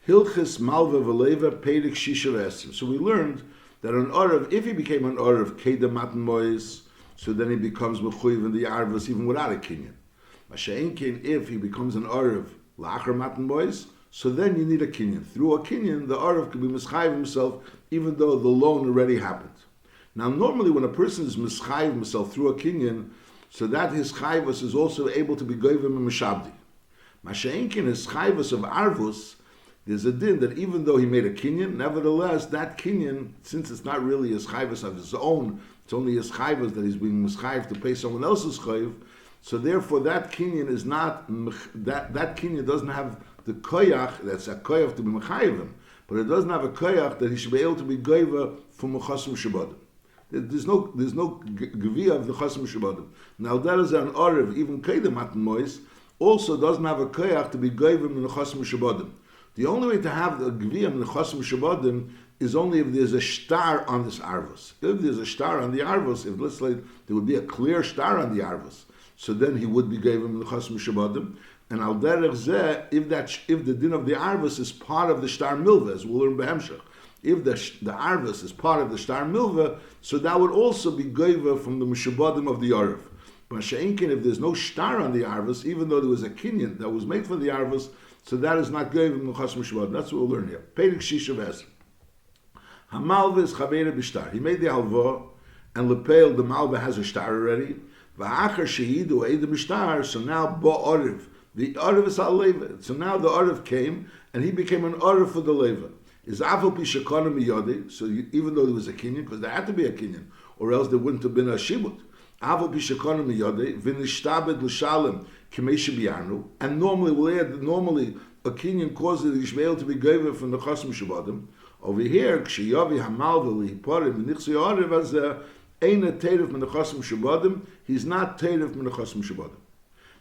Hilchis Malveh V'Loveh Peirik Shisha V'Esrim. So we learned that an Arav, if he became an Arav, Kedem Matan Mois, so then he becomes Mechuyev in the Arvus even without a Kinyan. Masha'enkin, if he becomes an Arav, La'achar Matan Mois, so then you need a Kinyan. Through a Kinyan, the Arav could be Mischayev himself, even though the loan already happened. Now normally when a person is Mischayev himself through a Kinyan, so that his Chayvus is also able to be Goyvim and Meshabdi. Masha'enkin, his Chayvus of Arvus, there's a din that even though he made a kinyan, nevertheless, that kinyan, since it's not really his chayvus of his own, it's only his chayvus that he's being mischayev to pay someone else's chayv, so therefore that kinyan is not, that kinyan doesn't have the koyach, that's a koyach to be mechayevim, but it doesn't have a koyach that he should be able to be goyva from a chasm shabadim. There's no geviyah of the chasm shabadim. Now that is an arav, even kedem matan mois, also doesn't have a koyach to be goyva in the chasm shabadim. The only way to have the Gviyam in the Chasm Shabadim is only if there's a star on this Arvus. If there's a star on the Arvus, if let's say there would be a clear star on the Arvus, so then he would be given in the Chasm Shabadim. And al derech zeh, if the din of the Arvus is part of the star Milveh, as we'll learn Behemshach, if the Arvus is part of the star Milveh, so that would also be given from the Mishabadim of the Arv. But She'enkin, if there's no star on the Arvus, even though there was a kinyan that was made for the Arvus, so that is not given in the Chasm Shabadim. That's what we'll learn here. Peirik Shisha V'Esrim. Hamalveh is Chavera B'Shtar. He made the halva, and Lepeil, the Malveh has a star already. V'achar Shehidu Eid B'Shtar, so now Ba'ariv. The Ariv is Al-Leva. So now the Ariv came, and he became an Ariv for the Leva. Is Afal Pishakona Miyodi, so even though there was a Kinyan, because there had to be a Kinyan, or else there wouldn't have been a Shibut. Afal Pishakona Miyodi, V'nishtabed L'Shalem, and normally a kinyan causes the Yishmael to be given from the Chasm Shabadim. Over here, Kshiyavi Hamalveh Lihiparim Nichsi Ariv as ain't a teirif from the Chasm Shabadim. He's not teirif from the Chasm Shabadim.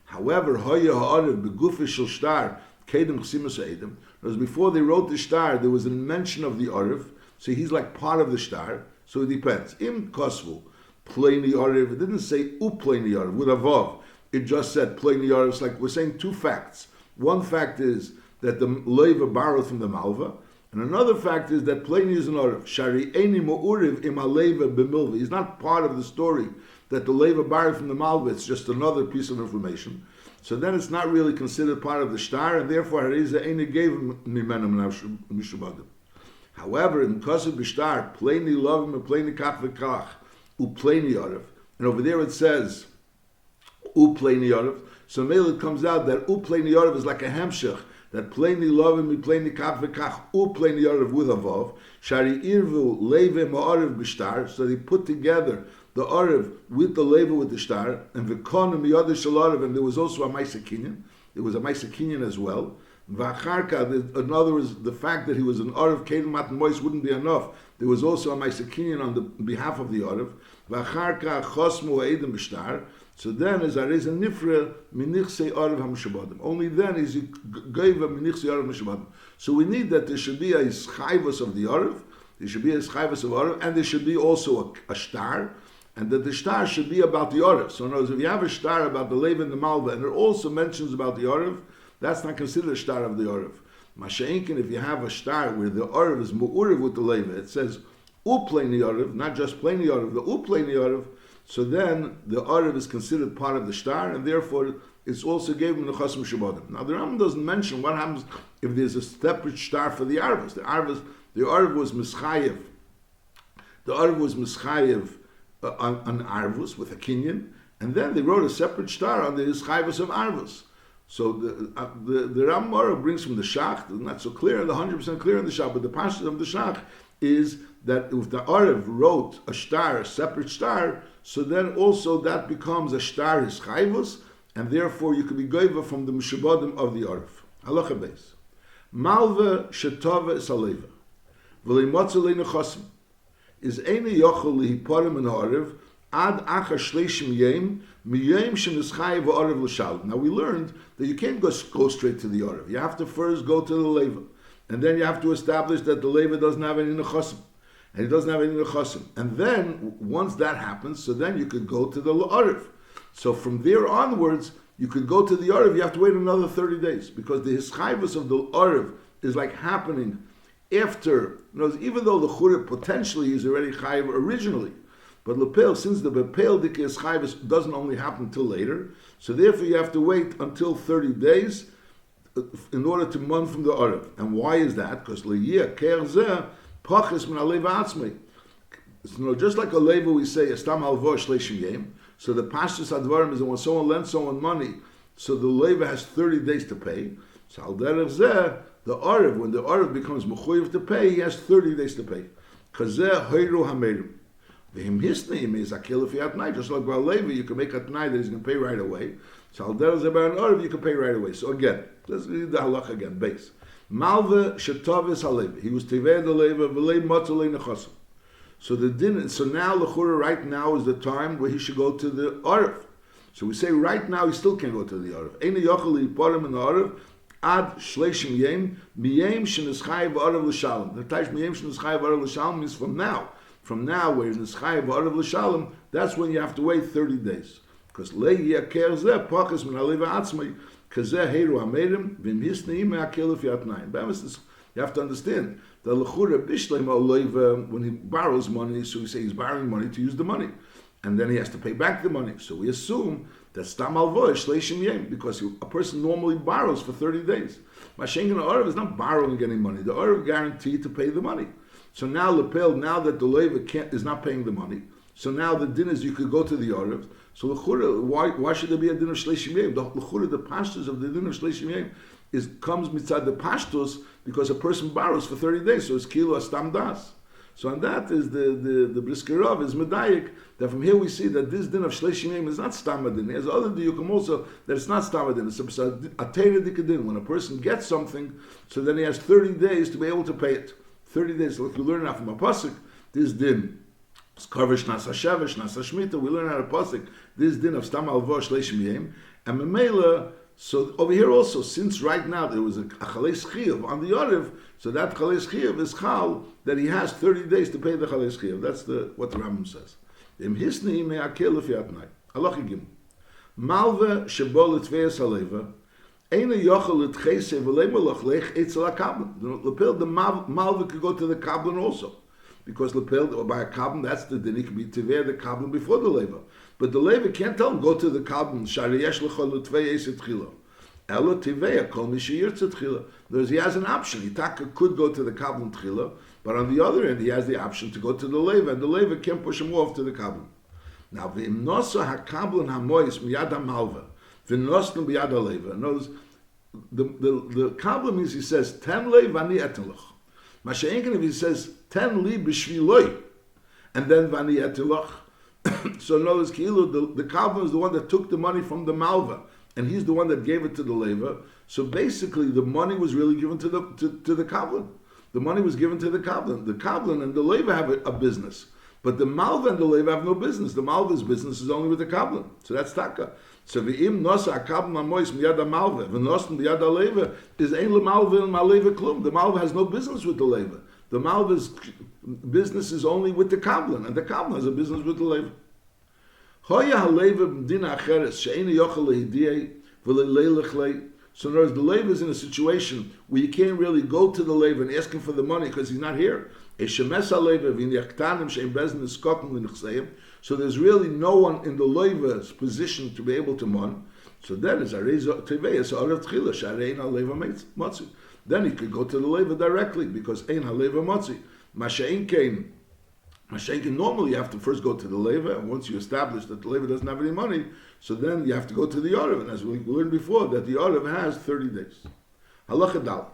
However, Hoya Ha'ariv Begufish Shel Shtar Kedem Chsimus Eidim. Because before they wrote the star, there was a mention of the Ariv, so he's like part of the star. So it depends. Im Kosvu Pleini Ariv. It didn't say Upleini Ariv with a vav. It just said plain Yarv. It's like we're saying two facts. One fact is that the Leva borrowed from the Malva, and another fact is that plain is an Arv. Shari Eini Mo'uriv im Leva b'Milva. He's not part of the story that the Leva borrowed from the Malva. It's just another piece of information. So then it's not really considered part of the star, and therefore Hariza Eini gave him Nimenim Mishubadim. However, in Kosev B'Shtar, plainly love him and plainly kach v'kach, u'plainly Arv. And over there it says Uplaini Yarav. So maybe it comes out that Uplaini Yarav is like a hemshech, that plainly love him, plainly kach v'kach, Uplaini Yarav with a vav. Shari irvu leve ma'arav b'shtar. So they put together the arav with the leva with the star, and v'konim miyadav shel and there was also a Maisa Kinyan. There was a Maisa Kinyan as well. V'acharka, in other words, the fact that he was an arav kedem matan mois wouldn't be enough. There was also a Maisa Kinyan on the behalf of the arav. V'acharka chosmu ha'edem b'shtar. So then, as there is a nifra minichsei arav hamshabadim. Only then is he gave a minichsei arav hamshabadim. So we need that there should be a schayvus of the arav, there should be a schayvus of arav, and there should be also a star, and that the star should be about the arav. So in other words, if you have a star about the Leva and the Malva, and it also mentions about the arav, that's not considered a star of the arav. Masha'inkin, if you have a star where the arav is mu'urav with the Leva, it says u'plaini arav, not just plaini arav, the u'plaini arav. So then the Arav is considered part of the star, and therefore it's also given the Chasm Shabadim. Now the Rambam doesn't mention what happens if there's a separate star for the Arvus. The Arav was Mischayev. The Arav was Mischayev on Arvus with a Kinyan, and then they wrote a separate star on the Chayvus of Arvus. So the Rambam brings from the Shach, not so clear, the 100% clear in the Shach, but the passage of the Shach is that if the Arav wrote a star, a separate star, so then also that becomes a star his chayvus, and therefore you could be goiva from the mishabadim of the Arav. Halacha beis. Malveh shetava is aleva. V'leimotze le'nechasim. Is eine yochel lihiparim in Arav ad achar shleishim yem miyem shenischayev Arav l'shal. Now we learned that you can't go straight to the Arav. You have to first go to the Leva. And then you have to establish that the Leva doesn't have any nechasim. And he doesn't have any nechasim. And then, once that happens, so then you could go to the Arav. So from there onwards, you could go to the Arav, you have to wait another 30 days. Because the hischayvus of the Arav is like happening after, even though the chura potentially is already chayiv originally, but lepel, since the bepel dikis chayiv doesn't only happen till later, so therefore you have to wait until 30 days in order to mon from the Arav. And why is that? Because liyeh ker zeh pachis min aleva atzmei. Just like a leva we say, estam halvo shleishim yem. So the pashtus advarim is that when someone lends someone money, so the leva has 30 days to pay. So al derech zeh, the Arav, when the Arav becomes mechuyev to pay, he has 30 days to pay. Because zeh hoiru hamerim. V'him hisneim is akil fi at night. Just like by a leva, you can make at night that he's going to pay right away. So al derech zeh by an Arav, you can pay right away. So again, let's read the halach again, base. Malveh shetavis haleva. He was tivei the leva, v'lei matzalei nechasim. So the din. So now l'chura right now is the time where he should go to the Arav. So we say right now he still can't go to the Arav. Eina yochel yiparim in the Arav ad shleishim yem miyem shenischayev Arav l'shalom. The taish miyem shenischayev Arav l'shalom means from now. From now, where nischayev Arav l'shalom, that's when you have to wait 30 days. Because lei yaker zeh pachas min aleva atzmai kazeh heiru hamerim v'im hisneim me'akel fiat nayim. You have to understand that l'chura bishleim aleva, when he borrows money, so we say he's borrowing money to use the money, and then he has to pay back the money. So we assume that stam alvoy shleishim yem, because a person normally borrows for 30 days. Mashengen Arav is not borrowing any money. The Arav guaranteed to pay the money. So now lepel, now that the leva is not paying the money, so now the din is you could go to the Arav. So l'chura, why should there be a din of shleishim yem? The l'chura, the pashtus of the din of shleishim yem comes mitzad the pashtus, because a person borrows for 30 days, so it's kilo astam das. So on that is the Briskerov is medayik, that from here we see that this din of shleishim yem is not stam din. There's other diyukim also that it's not stam din. It's a teira dikadin. When a person gets something, so then he has 30 days to be able to pay it. 30 days. Like you learn now from a pasuk, this din. Skavish nasa shevish nasa shmita. We learn out of pasuk this din of stam alvo shleishim yem, and memela. So over here also, since right now there was a chaleis chiyuv on the Arav, so that chaleis chiyuv is chal that he has 30 days to pay the chaleis chiyuv. That's what the Rambam says. Im hisni me'akel lefiat night. Halacha gim. Malveh shebo l'tveis haleva eina yochel l'tchese v'lei melachlech etzel hakablan. The malveh could go to the kablan also, because lepel by a kablan, that's the din. He can be tivei the kablan before the leva. But the leva can't tell him, go to the kablan, shari yesh l'chol l'tvei eset chila. Elo tivei kol mi sheyirtzet chila. There's, he has an option. Itaka could go to the kablan chila, but on the other end, he has the option to go to the leva, and the leva can't push him off to the kablan. Now, v'im nosa ha-kablan ha-mois miyad ha-malva, v'im nosnu b'yad ha-leva. Notice, the kablan means he says, 10 leva ani etelach. Masha'enken if he says, 10 li b'shviloi, and then vani etelach. So notice, the kablan is the one that took the money from the malva, and he's the one that gave it to the leva. So basically, the money was really given to the kablan. The money was given to the kablan. The kablan and the leva have a business, but the malva and the leva have no business. The malva's business is only with the kablan. So that's taka. So v'im nosa kablan amois miyad malva v'nosn miyad leva is ein lemalva and maleva klum. The malva has no business with the leva. The malva's business is only with the kablan, and the kablan has a business with the leva. Hoya haleva b'dina acheres she'ena yochel lehidiyei v'leilech. So in other words, the leva is in a situation where you can't really go to the leva and ask him for the money because he's not here. So there's really no one in the leva's position to be able to mon. So then is then he could go to the leva directly because ein haleva motzi. Masha'inkein normally you have to first go to the leva, and once you establish that the leva doesn't have any money, so then you have to go to the Arav, and as we learned before, that the Arav has 30 days. Halacha dalet.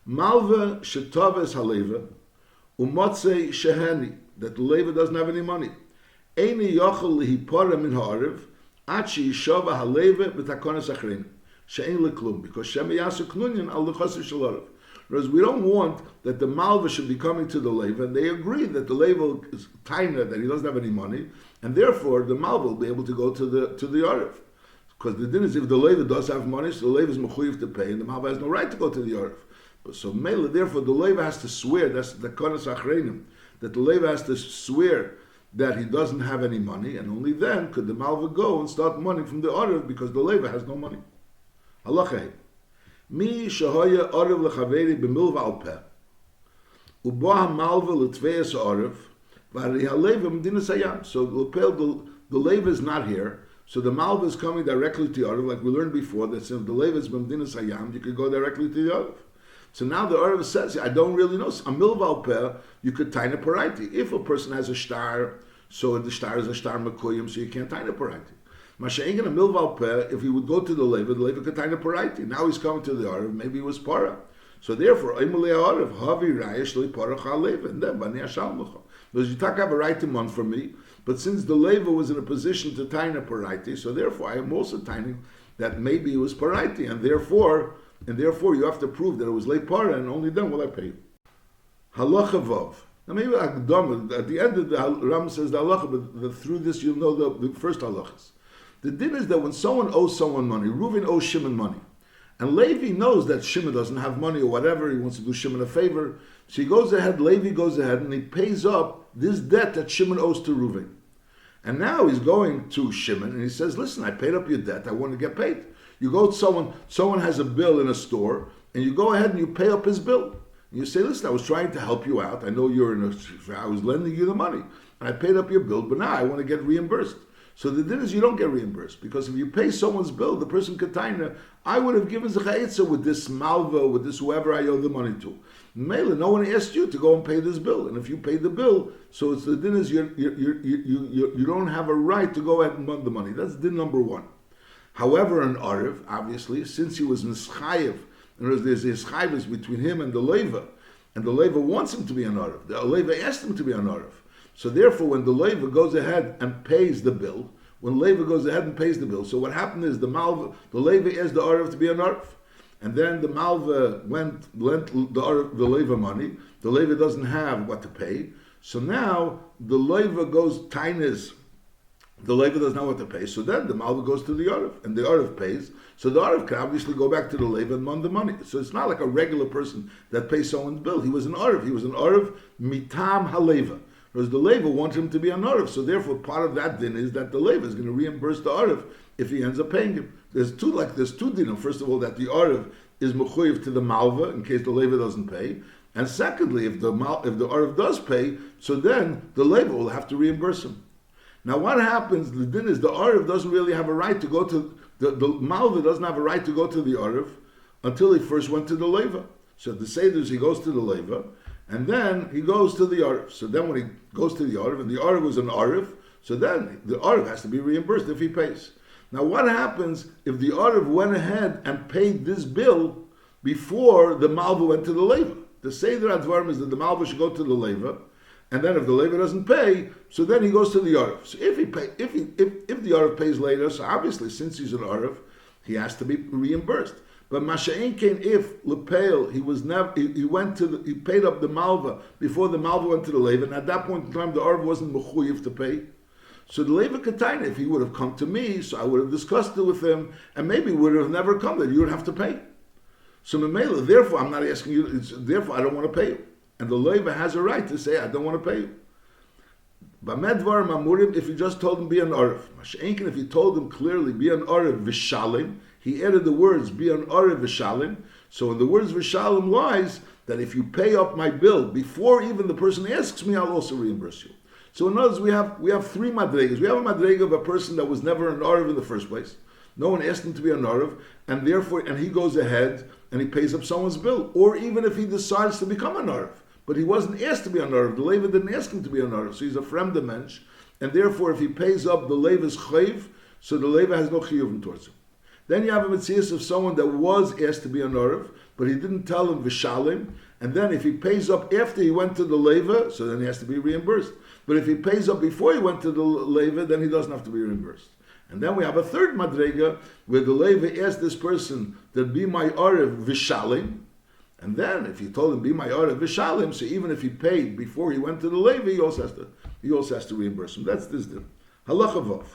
Malveh shetaves haleva umotzei sheheni, that the leva doesn't have any money. Eini yochel lihipara min ha'arav ad she'yishava haleva b'takonas achrein she'ein leklum, because shem yasu knunyan al l'chosir shel Arav. Whereas we don't want that the malva should be coming to the leva, and they agree that the leva is taina, that he doesn't have any money, and therefore the malva will be able to go to the Arav. Because the din is if the leva does have money, so the leva is mechuyev to pay, and the malva has no right to go to the Arav. So mele, therefore the leva has to swear, that's the konas achreinim, that the leva has to swear that he doesn't have any money, and only then could the malva go and start money from the Arav, because the leva has no money. Halacha. Mi shahoya Arav lechaveri b'milva al peh. Ubo ha-malveh l'tveis Arav. V'ari ha-leva m'dinas hayam. So the leva is not here. So the malveh is coming directly to Arav, like we learned before, that since the leva is m'dinas hayam, you could go directly to the Arav. So now the Arav says, I don't really know. A milva al peh, you could tie a paraiti. If a person has a star, so the star is a star makuyim, so you can't tie a paraiti. Masha'ingan a milva al peh, if he would go to the leva could tie a paraiti. Now he's coming to the Arav, maybe it was para. So therefore, Eimulei Arav, havi rayesh li para chal leva, and then bani ashal mecha. Because you have a right to month for me, but since the leva was in a position to tie a paraiti, so therefore I am also tying that maybe it was paraiti, and therefore you have to prove that it was lepara, and only then will I pay you. Halacha Vav. Now maybe at the end of the Ram says the halacha, but through this you'll know the first halachas. The din is that when someone owes someone money, Reuven owes Shimon money, and Levi knows that Shimon doesn't have money or whatever, he wants to do Shimon a favor, so he goes ahead, Levi goes ahead, and he pays up this debt that Shimon owes to Reuven. And now he's going to Shimon, and he says, listen, I paid up your debt, I want to get paid. You go to someone has a bill in a store, and you go ahead and you pay up his bill. And you say, listen, I was trying to help you out. I know I was lending you the money. And I paid up your bill, but now I want to get reimbursed. So the din is you don't get reimbursed, because if you pay someone's bill, the person Kataina, I would have given Zechayitza with this Malveh, with this whoever I owe the money to. Mela, no one asked you to go and pay this bill. And if you pay the bill, so it's the din is you don't have a right to go ahead and fund the money. That's din number one. However, an Arav, obviously, since he was Nischayev, and there's a Chayvus between him and the Leva wants him to be an Arav. The Leva asked him to be an Arav. So therefore, when the Leva goes ahead and pays the bill, so what happened is the Leva asked the Arav to be an Arav, and then the Malveh lent the Leva money. The Leva doesn't have what to pay, so now the Leva goes tainis. The Leva doesn't know what to pay, so then the Malveh goes to the Arav, and the Arav pays. So the Arav can obviously go back to the Leva and mend the money. So it's not like a regular person that pays someone's bill. He was an Arav. He was an Arav mitam haleva. Whereas the Leva wants him to be an Arav. So therefore, part of that din is that the Leva is going to reimburse the Arav if he ends up paying him. There's two dinim. First of all, that the Arav is mechuyev to the Malveh in case the Leva doesn't pay. And secondly, if the Arav does pay, so then the Leva will have to reimburse him. Now what happens, the din is the Arav doesn't really have a right to go to, the Malveh doesn't have a right to go to the Arav until he first went to the Leva. So the Seder is he goes to the Leva, and then he goes to the Arav. So then when he goes to the Arav, and the Arav was an Arav, so then the Arav has to be reimbursed if he pays. Now what happens if the Arav went ahead and paid this bill before the Malveh went to the Leva? The Seder Advarim is that the Malveh should go to the Leva, and then if the Leva doesn't pay, so then he goes to the Arav. So if the Arav pays later, so obviously since he's an Arav, he has to be reimbursed. But Masha'in came if Lepeil, he paid up the Malveh before the Malveh went to the Leva, and at that point in time the Arav wasn't mechuyev to pay. So the Leva Kataina, if he would have come to me, so I would have discussed it with him, and maybe would have never come that you would have to pay. So Memela, therefore I'm not asking you, therefore I don't want to pay you. And the Leva has a right to say, I don't want to pay you. B'medvar mamurim, if you just told him be an Arav. Masha'inkin, if you told him clearly be an Arav v'shalim, he added the words be an Arav v'shalim. So in the words v'shalim lies that if you pay up my bill before even the person asks me, I'll also reimburse you. So in other words, we have three madregas. We have a madrega of a person that was never an Arav in the first place. No one asked him to be an Arav, and therefore, and he goes ahead and he pays up someone's bill. Or even if he decides to become an Arav. But he wasn't asked to be an Arav. The Leva didn't ask him to be an Arav. So he's a fremde mensch. And therefore, if he pays up the Leva's chayv, so the Leva has no chiyuvim towards him. Then you have a mitzvah of someone that was asked to be an Arav, but he didn't tell him v'shalim. And then if he pays up after he went to the Leva, so then he has to be reimbursed. But if he pays up before he went to the Leva, then he doesn't have to be reimbursed. And then we have a third madrega, where the Leva asked this person that be my Arav v'shalim. And then, if he told him, be my Arav v'shalim, so even if he paid before he went to the Levi, he also has to reimburse him. That's this din. Halacha Vav.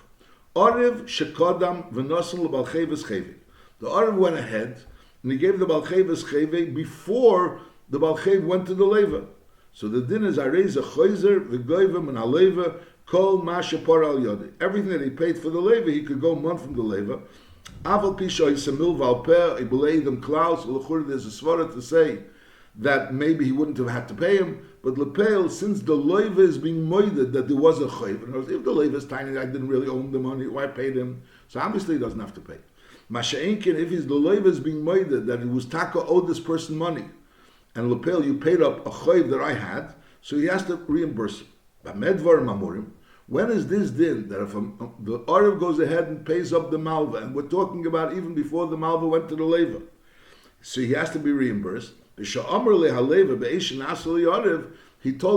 Arav shekodam v'nosan l'balchei v'schevi. The Arav went ahead, and he gave the balchei v'schevi before the balchei went to the Leva. So the din is arei zechoizer v'goyva min ha-Leva kol ma shepar al yodei. Everything that he paid for the Leva, he could go month from the Leva. Aval pisha yisamil valpeh ibeleidim klaus. There's a svara to say that maybe he wouldn't have had to pay him, but lepel, since the loiva is being moided that there was a chayv, and if the loiva is tiny, I didn't really own the money, why paid him? So obviously he doesn't have to pay. Masha'enkin, if his the loiva is being moided that it was taka owed this person money, and lepel, you paid up a chayv that I had, so he has to reimburse him. But medvar mamurim, when is this din that if the Arav goes ahead and pays up the malva, and we're talking about even before the malva went to the leva, so he has to be reimbursed. He told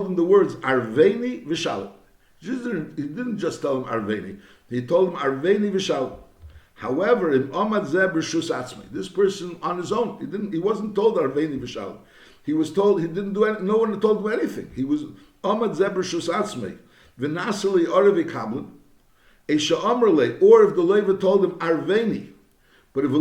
him the words Arveni Vishalim. He didn't just tell him Arveni. He told him Arveni Vishalim. However, in Amad Zeb Rishus Atzmei, this person on his own, he wasn't told Arveni Vishalim. He was told he didn't do anything. No one told him anything. He was Amad Zeb Rishus Atzmei. V'nasali Arav Ikablin. Esha Amrle, or if the Leva told him Arveni. But if he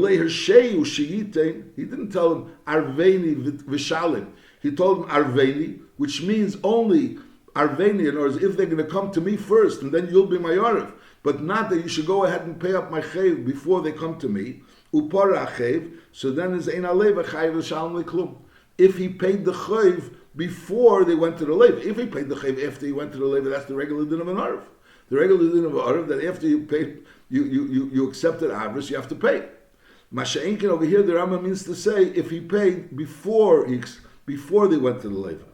didn't tell him Arveni Vishalim. He told him Arveni, which means only Arveni, in other words, if they're going to come to me first, and then you'll be my Arav. But not that you should go ahead and pay up my chayv before they come to me. Upara chayv, so then is ein aleva chayv Vishalim leklum. If he paid the chayv before they went to the leva, if he paid the chayv after he went to the leva, that's the regular din of an Arav. The regular din of an Arav, that after you paid, you accepted avris, you have to pay. Masha'enkin over here, the Rambam means to say if he paid before they went to the leva.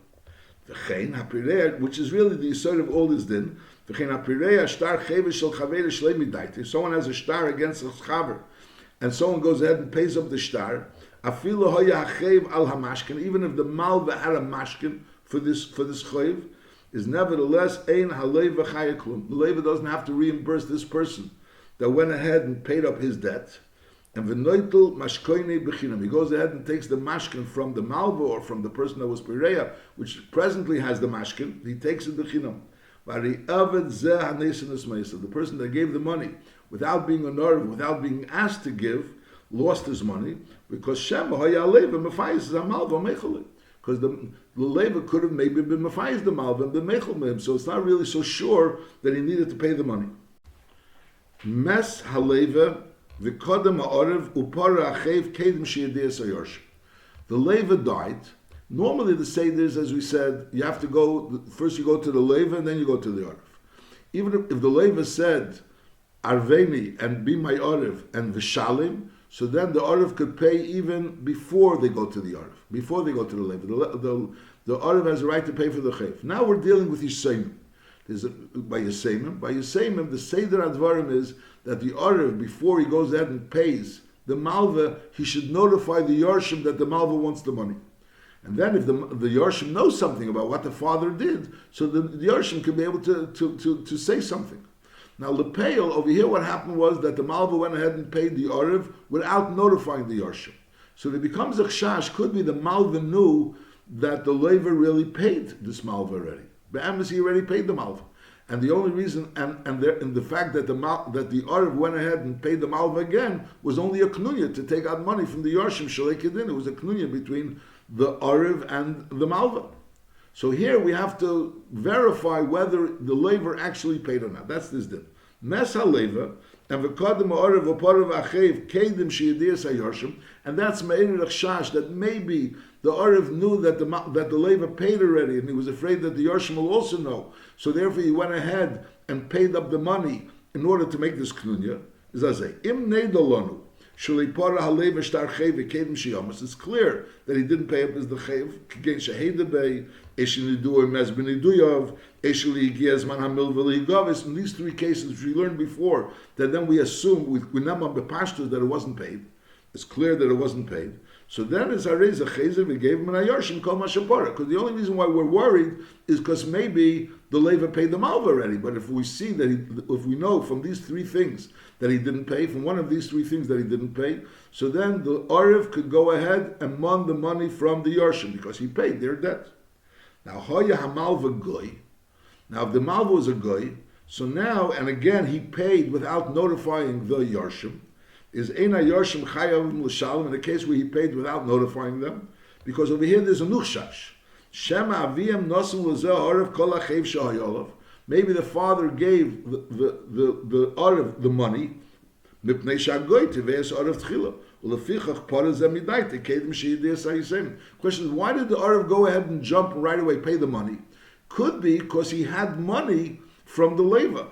V'chein hapirei, which is really the yisod of all this din. V'chein hapirei ashtar chevesh shel chaver shlei midayti. If someone has a shtar against a chaver, and someone goes ahead and pays up the shtar, afilu hoya hachev al hamashkin, even if the malva had a mashkin for this chayv, is nevertheless ein haleva chayaklum. The leva doesn't have to reimburse this person that went ahead and paid up his debt. And v'noitel mashkoini b'chinam. He goes ahead and takes the mashkin from the malva or from the person that was pireya, which presently has the mashkin. He takes it b'chinam. The person that gave the money without being honored, without being asked to give, lost his money because Shem ha'yaleva mefayis is a malva mechole. Because the leva could have maybe been mefayis the malva and been mechol him, so it's not really so sure that he needed to pay the money. Mes haleva. The leva died. Normally the seder is, as we said, you have to go, first you go to the leva and then you go to the Arav. Even if the leva said, Arveni and be my Arav and Vishalim, so then the Arav could pay even before they go to the Arav, before they go to the leva. The Arav has a right to pay for the chayv. Now we're dealing with Yisayim. By Yisayim, the Seder Advarim is that the Arav, before he goes ahead and pays the Malva, he should notify the Yarshim that the Malva wants the money. And then if the Yarshim knows something about what the father did, so the Yarshim can be able to say something. Now, Lepeil, over here what happened was that the Malva went ahead and paid the Arav without notifying the Yarshim. So it becomes a chash, could be the Malva knew that the Lever really paid this Malva already. Be'emes, he already paid the Malva. And the only reason, and the fact that the Arav went ahead and paid the Malva again was only a knunya to take out money from the Yarshim Shalei Kedin. It was a knunya between the Arav and the Malva. So here we have to verify whether the Lever actually paid or not. That's this din. Mes ha-Lever, and v'kodem ha'Arav v'parav achev kedim she'yediyas ha-Yarshim, and that's me'erid achshash, that maybe the Arav knew that the Lever paid already, and he was afraid that the Yarshim will also know. So therefore he went ahead and paid up the money in order to make this knunya. Im neidolonu shulipara halever shtar chev kedim sheyamas. It's clear that he didn't pay up as the chev. Kegen shehedebei eshinidu mes beniduyav eshli giazman hamil v'ligavis. In these three cases which we learned before, that then we assume with namam bepashtus that it wasn't paid. It's clear that it wasn't paid. So then it's Areza Chezer, we gave him an Ayarshim Kol Mashapara. Because the only reason why we're worried is because maybe the Lever paid the Malva already. But if we see that if we know from these three things that he didn't pay, from one of these three things that he didn't pay, so then the Arav could go ahead and mon the money from the Yarshim because he paid their debt. Now, Hoya HaMalva Goy. Now, if the Malva was a Goy, so now, and again, he paid without notifying the Yarshim, is Eina Yarshim Chayavim L'Shalom, in a case where he paid without notifying them, because over here there's a Nuchshash. Shema Aviyam Nosim L'Zeh Arav Kol HaChev Shahayolav. Maybe the father gave the Arav the money, Mipnei shagoy teveis arav tchila. Ulefichach para zemidai tekedim sheyidias hayisem. Question is, why did the arav go ahead and jump and right away pay the money? Could be because he had money from the leva.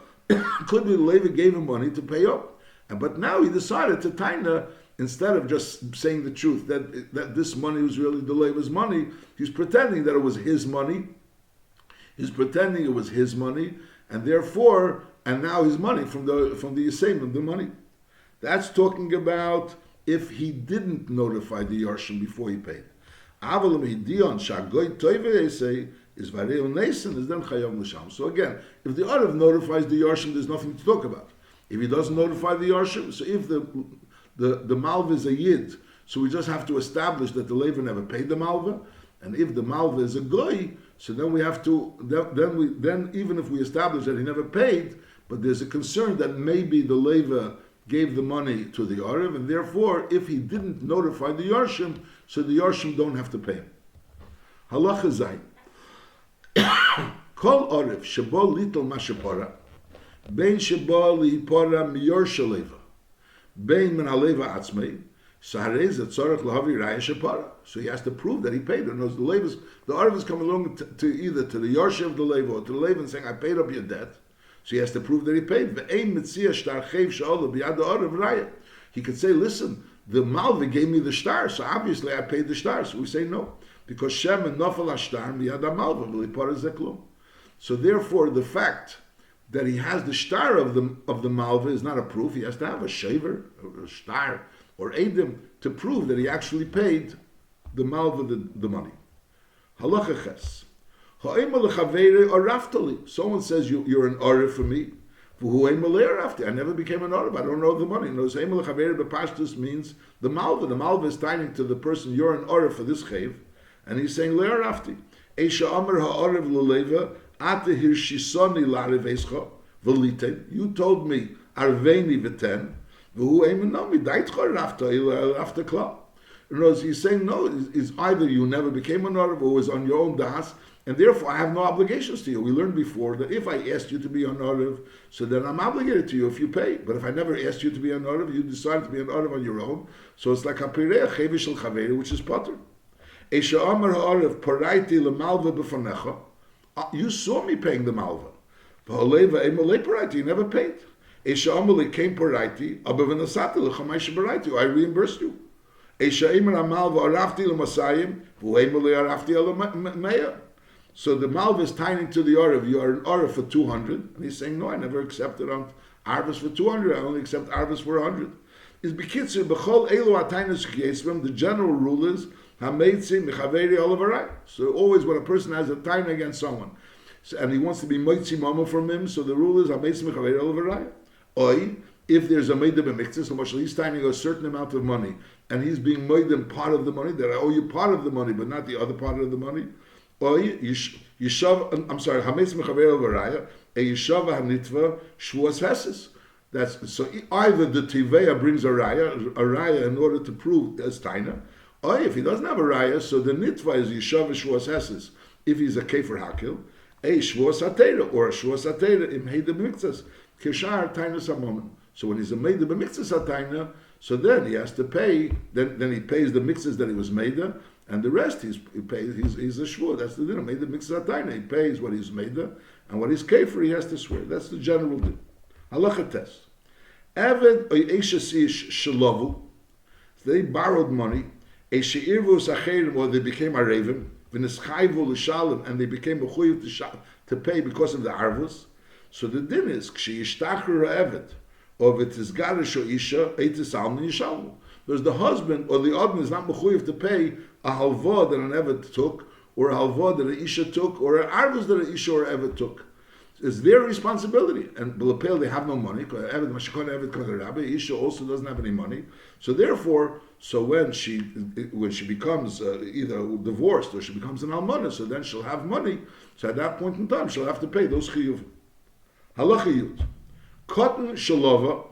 Could be the leva gave him money to pay up. But now he decided to taina, instead of just saying the truth that this money was really the leva's money, he's pretending that it was his money. He's pretending it was his money, and therefore, and now his money from the Yisayim, the money. That's talking about if he didn't notify the Yarshim before he paid. Avalim hidion shagoy toive say is vareu neisen is then chayav l'sham. So again, if the Arav notifies the Yarshim, there's nothing to talk about. If he doesn't notify the Yarshim, so if the Malveh is a Yid, so we just have to establish that the Levi never paid the Malveh, and if the Malveh is a Goy, so then we have to, then even if we establish that he never paid, but there's a concern that maybe the Levi gave the money to the Arav, and therefore, if he didn't notify the Yarshim, so the Yarshim don't have to pay him. Halacha Zayin. Kol Arav shebo little mashapara, bein shebo lihipara miyor shaleva, bein min haleva atzmei, so he has to prove that he paid it. The Arav is coming along to either to the Yarsha of the Leva or to the Leva and saying, I paid up your debt. So he has to prove that he paid. He could say, listen, the Malveh gave me the star, so obviously I paid the star. So we say no. Because Shem and Nofel Ashtar miyad Malveh. So therefore the fact that he has the star of the Malveh is not a proof. He has to have a shaver, or a star, or Eidim to prove that he actually paid the Malveh the money. Halacha ches. Someone says you're an Arav for me. I never became an Arav. I don't know the money. No, Bepashtus means the Malveh. The Malveh is tying to the person, you're an Arav for this chayv. And he's saying, Le'arafti. Eisha Amar ha'Arav l'Leva, ate hirshisoni la'arevescha, v'liten. You told me, arveini v'ten. In other words, he's saying no, it's either you never became an Arav or was on your own das, and therefore I have no obligations to you. We learned before that if I asked you to be an Arav, so then I'm obligated to you if you pay. But if I never asked you to be an Arav, you decided to be an Arav on your own, so it's like a pireh chevish l'chaveri, which is potter. Esha Amar ha'Arav paraiti l'malveh b'fanecha. You saw me paying the malveh. V'haleva emalei paraiti, you never paid. Esha Amali came paraiti, abavanasati l'chamay shebaraiti. I reimbursed you. Esha Imer Malveh arafti l'masayim, v'uemali arafti l'meya. So the Malveh is tying to the Arav. You are an Arav for 200, and he's saying, no, I never accepted on Arvus for 200. I only accept Arvus for 100. Is b'kitzur b'chol elu atainus ch'yesvim. The general rule is hameitzi mechaveri olavarei. So always when a person has a taina against someone, and he wants to be moitzi mama from him, so the rule is hameitzi mechaveri olavarei. Or if there's a meidim b'miktzah, so he's timing a certain amount of money, and he's being meidim part of the money, that I owe you part of the money, but not the other part of the money. Or yishav, I'm sorry, hametz mechaver el a yishav hanitva shvuas heses. That's so. Either the tiveya brings a raya in order to prove as taina, or if he doesn't have a raya, so the nitva is yishav shvuas heses. If he's a kefer hakil, a shvuas atera or a shvuas atera im heidem miktzas. Kishar tainus hamon. So when he's made the mixes taina, so then he has to pay. Then he pays the mixes that he was made, and the rest he pays. He's a shvur. That's the dinner. Made the mixes taina. He pays what he's made, and what he's kafir he has to swear. That's the general din. Halacha test. Eved or eishasish shalavu. They borrowed money. Eishirvu sacherim, or they became arevim. V'neschayvu l'shalim, and they became mechuyev to pay because of the arvus. So the din is k'sheyishtachru ha'eved, or v'tizgarish o isha eitis almin yishalmu. Because the husband or the admin is not mechuyev to pay a halva that an eved took, or a halva that an isha took, or an arvus that an isha or an eved took. It's their responsibility. And b'lepel they have no money. Because eved mashikon eved kaderabbe, isha also doesn't have any money. So therefore, when she becomes either divorced or she becomes an almana, so then she'll have money. So at that point in time, she'll have to pay those chiyuv. Halacha yud. Cotton shalova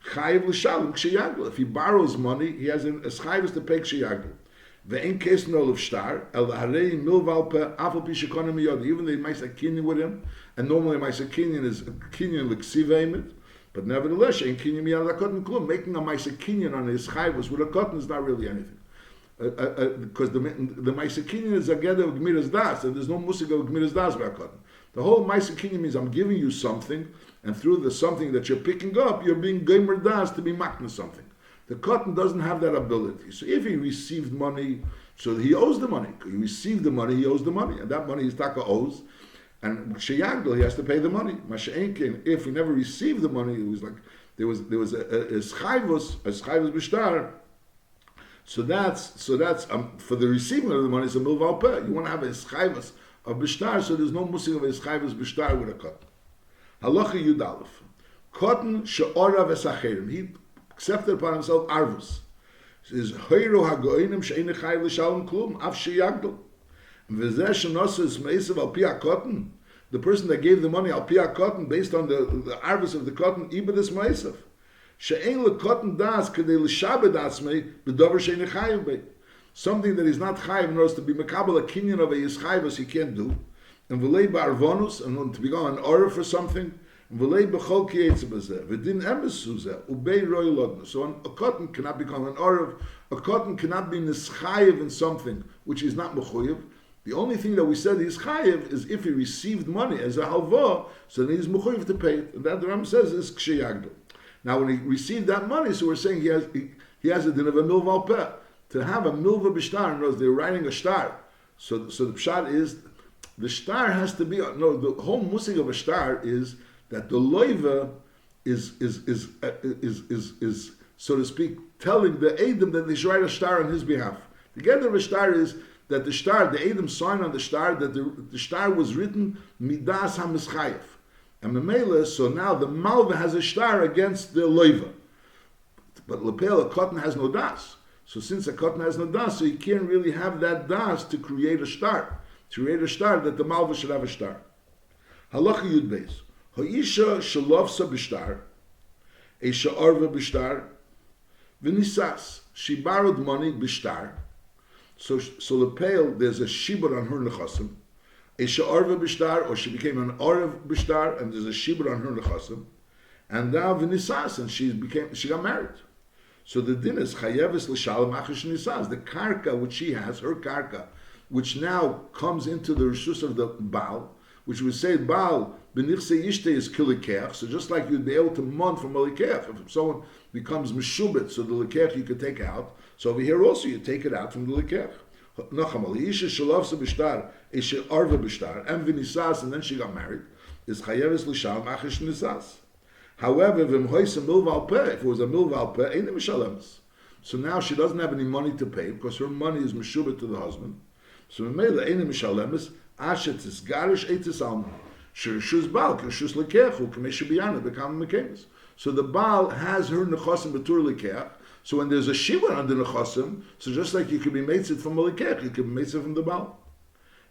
chayiv l'shalom k'sheyagel. If he borrows money, he has a chayiv to pay k'sheyagel. Ve'en kes no of star el harei milvalpe afal pishakona miyod. Even though he makes a kinyan with him, and normally makes a kinyan is a kinyan l'ksiv eimet, But nevertheless, she'en kinyan miyad hakotten klum. Making a ma'aser kinyan on his chayvus with a cotton is not really anything. Because the ma'aser kinyan is a gather of gemiras das, and there's no musig of gemiras das by a cotton. The whole ma'aser kinyan means I'm giving you something, and through the something that you're picking up, you're being gemer das to be makna something. The cotton doesn't have that ability. So if he received money, so he owes the money. He received the money, he owes the money. And that money is taka owes. And sheyagdol, he has to pay the money. Masha'enkin, if he never received the money, it was like, there was a schayvus b'shtar. So that's for the receiving of the money, it's a milval peh. You want to have a schayvus of b'shtar, so there's no musing of a schayvus b'shtar with a cotton. Halacha Yudalef. Cotton she'ora v'sacherim. He accepted upon himself arvus. He says, Hoyro hagoinim she'ene chayiv l'shalom klum, af she'yagdol. V'zeh she'nosa is me'esav al pi ha-cotton. The person that gave the money al pi ha-cotton, based on the arvus of the cotton, ibad is me'esav. She'en le-cotton das k'dei l'shabed atzmei b'dover she'ene chayiv bei. Something that is not chayiv in order to be mekabel a kinyan of a yischaivus he can't do. And v'lei ba'arvonus, and to become an order for something, v'lei b'chol ki yetze b'zeh, v'din emes zuzeh, ubei roi lodna. So a cotton cannot become an order, a cotton cannot be nischayev in something which is not mechuyev. The only thing that we said he's chayev is if he received money as a halva, so then he's mechuyev to pay it. And that the Ram says is ksheyagdo. Now when he received that money, so we're saying he has a din of a milva peh. To have a milva b'shtar, in other words, they're writing a shtar. So the pshat is, the shtar has to be, no, the whole musig of a shtar is that the loiva is so to speak, telling the Edom that they should write a shtar on his behalf. The get of a shtar is that the shtar, the Edom sign on the shtar, that the shtar was written midas ha-mischayev. And Memela, so now the Malveh has a shtar against the loiva. But Lepel, a cotton has no das. So since a cotton has no das, so you can't really have that das to create a shtar. To create a shtar, that the Malveh should have a shtar. Halacha Yud Beis. Ha'isha shalovsa b'shtar, Eisha arva b'shtar, v'nisas. She borrowed money b'shtar. So the pale, there's a shibur on her nechasim. Eisha arva b'shtar, or she became an arv b'shtar, and there's a shibur on her nechasim. And now v'nisas, and she got married. So the din is chayeves l'shalom achish nisas. The karka which she has, her karka, which now comes into the rishus of the Baal, which we say Baal b'nichse yishte is kilikech. So just like you'd be able to mon from a likech, if someone becomes meshubit, so the likech you could take out. So over here also you take it out from the likech. Nacham isha shalovsa b'shtar, isha arva b'shtar, and v'nisas, and then she got married. Is chayeves l'shalom achish nisas. However, if it was a milval peh, ain't it mishalemes. So now she doesn't have any money to pay because her money is meshubit to the husband. So Memela ain't it mishalemes. Ashet is garish eitis alma. Shirshus Baal k'shus lekechu k'mesha biyana become mekemes. So the Baal has her nechasim betur lekech. So when there's a shiva on the nechasim, so just like you could be meitzit from a lekech, you could be meitzit from the Baal.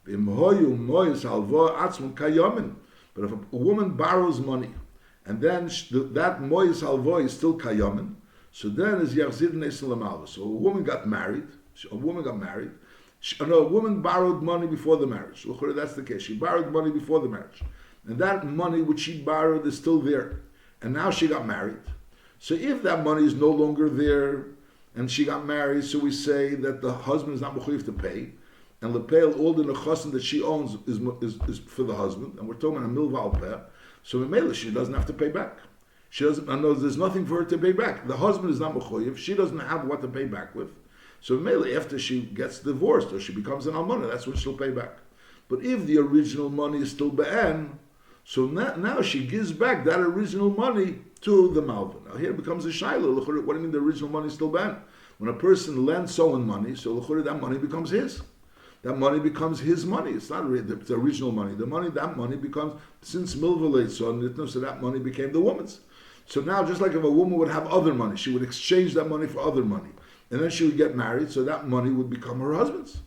B'imhoyu moyes halva atzmon kayamin. But if a woman borrows money, and then that moyes halva is still kayamin, so then is yachzir neisen lamalva. So a woman got married. A woman borrowed money before the marriage. That's the case. She borrowed money before the marriage. And that money which she borrowed is still there. And now she got married. So if that money is no longer there, and she got married, so we say that the husband is not mechuyev to pay. And lepel, all the nechasim that she owns is for the husband. And we're talking about a milval peh. So in she doesn't have to pay back. She doesn't, and there's nothing for her to pay back. The husband is not mechuyev. She doesn't have what to pay back with. So mainly after she gets divorced or she becomes an almana, that's when she'll pay back. But if the original money is still be'en, so now she gives back that original money to the Malveh. Now here it becomes a shayla. What do you mean the original money is still be'en? When a person lends someone money, so that money becomes his. That money becomes his money. It's not the original money. That money becomes, since Milveh late so that money became the woman's. So now just like if a woman would have other money, she would exchange that money for other money. And then she would get married, so that money would become her husband's.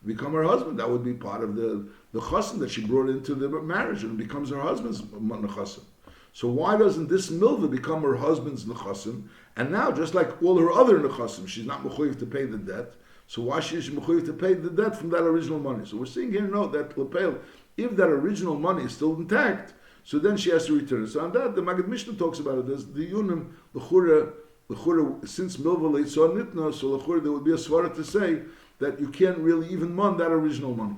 That would be part of the chassan that she brought into the marriage, and it becomes her husband's nechassim. So why doesn't this milveh become her husband's nechassim? And now, just like all her other nechassim, she's not mechuyev to pay the debt. So why should she mechuyev to pay the debt from that original money? So we're seeing here, no, that lepel, if that original money is still intact, so then she has to return it. So on that, the Maggid Mishnah talks about it. There's the Yunim, the Chura, since Milveh saw Nitna, so the Chura, there would be a svara to say that you can't really even mon that original money.